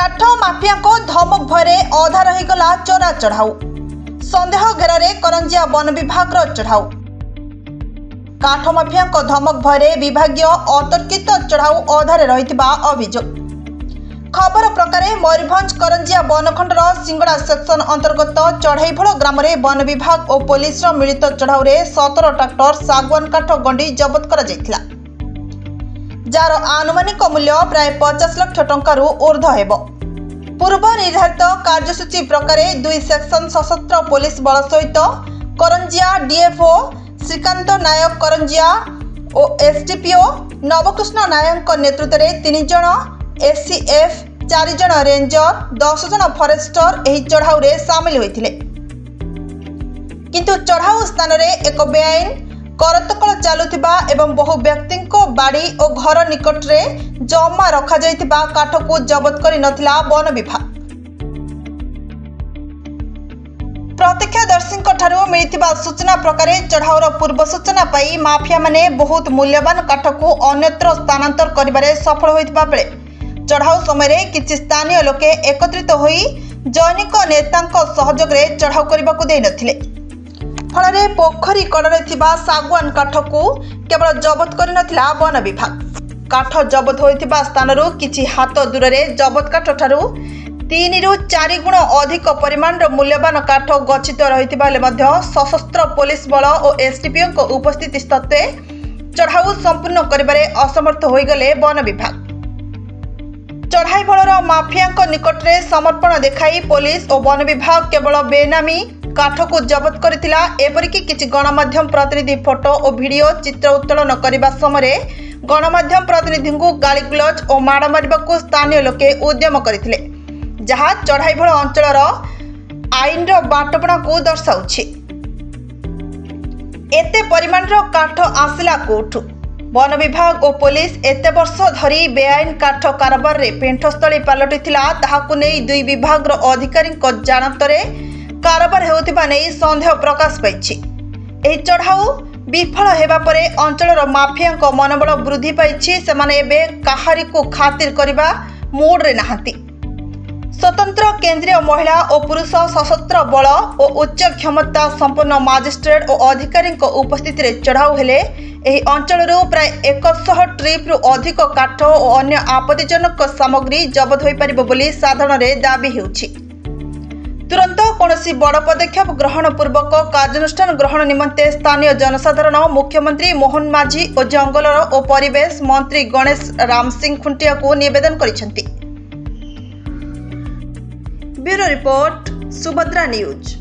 काठ माफिया को धमक भयरे अधा रहीगला चोरा चढ़ाऊ संदेह घेर करंजिया वन विभाग चढ़ाऊ। काठ माफिया को धमक भयरे विभाग अतर्कित चढ़ाऊ अधारे रहिथिबा अभियोग। खबर प्रकार मयूरभंज करंजिया बनखंडर सिंगड़ा सेक्शन अंतर्गत चढ़ईफल ग्राम वन विभाग और पुलिस मिलित चढ़ाऊ 17 ट्रैक्टर सागवान काठ गंडी जबत कर जार आनुमानिक मूल्य प्राय 50 लाख टंकार ऊर्ध्व हेब। पूर्व निर्धारित कार्यसूची प्रकार 2 सेक्शन सशस्त्र पुलिस बल सहित करंजिया डीएफओ श्रीकांत नायक करंजिया और एसडीपीओ नवकृष्ण नायक नेतृत्व में 3 जन एससीएफ 4 जन रेंजर 10 जन फरेस्टर एही चढ़ाऊ सामिल होइथिले। किंतु चढ़ाऊ स्थान रे एक बेआईन करतकल चालुथिबा एवं बहु व्यक्ति बाड़ी और घर निकट रे जमा रखा जाइथिबा काठ को जबत करि नथिला वन विभाग। प्रत्यक्षदर्शी ठारू मिलिथिबा सूचना प्रकार चढ़ाऊर पूर्व सूचना पाई माफिया माने बहुत मूल्यवान काठ को अन्यत्र स्थानांतर करिबारे सफल होइथिबा बेले चढ़ाऊ समय किछि स्थानीय लोके एकत्रित होई जैनिक नेतांक सहयोग रे चढ़ाऊ करबाकू देइ नथिले। फल पोखरी कड़े सागवान काठ को केवल जबत कर वन विभाग। काठ जबत होइथिबा स्थान किछि हाथ दूर में जबत काठ ठारू 3 ରୁ 4 गुण अधिक परिमाण मूल्यवान काठ गच्छित रही सशस्त्र पुलिस बल और एसडीपीओ को उपस्थिति सत्वे चढ़ाऊ संपूर्ण करिबारे असमर्थ होइगले वन विभाग। चढ़ाई फलर माफिया निकट में समर्पण देखाई पुलिस और वन विभाग केवल बेनामी काठ को जबत करथिला। एपरिकी किछि गणमाध्यम प्रतिनिधि फोटो और वीडियो चित्र उत्तोलन करने समय गणमाध्यम प्रतिनिधि को गालीगुलज और माड़ मारिबाकू स्थानीय लोके उद्यम करथिले, जहा चढ़ाईफल अंचलर आईन बाटपणा को दर्शाउछि। एते परिमाण काठ आसिला कोठु? वन विभाग और पुलिस एते वर्ष धरी बेआईन काठ कारबार रे पेंठस्थली पलटिथिला ताहाकू नै 2 विभाग अधिकारी जानतरे कारबार हेउथिबा नै संदेह प्रकाश पाइछि। एही चढ़ाऊ विफल हेबा परे अंचलर माफिया मनोबल वृद्धि पाइछि। सेमाने एबे काहारी को खातिर करबा मूड रे नाहंती। स्वतंत्र केंद्रीय महिला और पुरुष सशस्त्र बल और उच्च क्षमता संपन्न मजिस्ट्रेट और अधिकारी उपस्थिति रे चढ़ाऊ हेले एही अंचल प्राय 100 ट्रिप रु अधिक काठ और अन्य आपत्तिजनक सामग्री जबत होई परिबो बोली साधारण रे दाबी हेउछि। तुरंत कौनसी बड़ पदक्षेप ग्रहण पूर्वक कार्यानुष्ठान ग्रहण निमंते स्थानीय जनसाधारण मुख्यमंत्री मोहन माझी और जंगल और परिवेश मंत्री गणेश राम सिंह खुंटिया को निवेदन करिसेंति। Bureau report Subhadra news.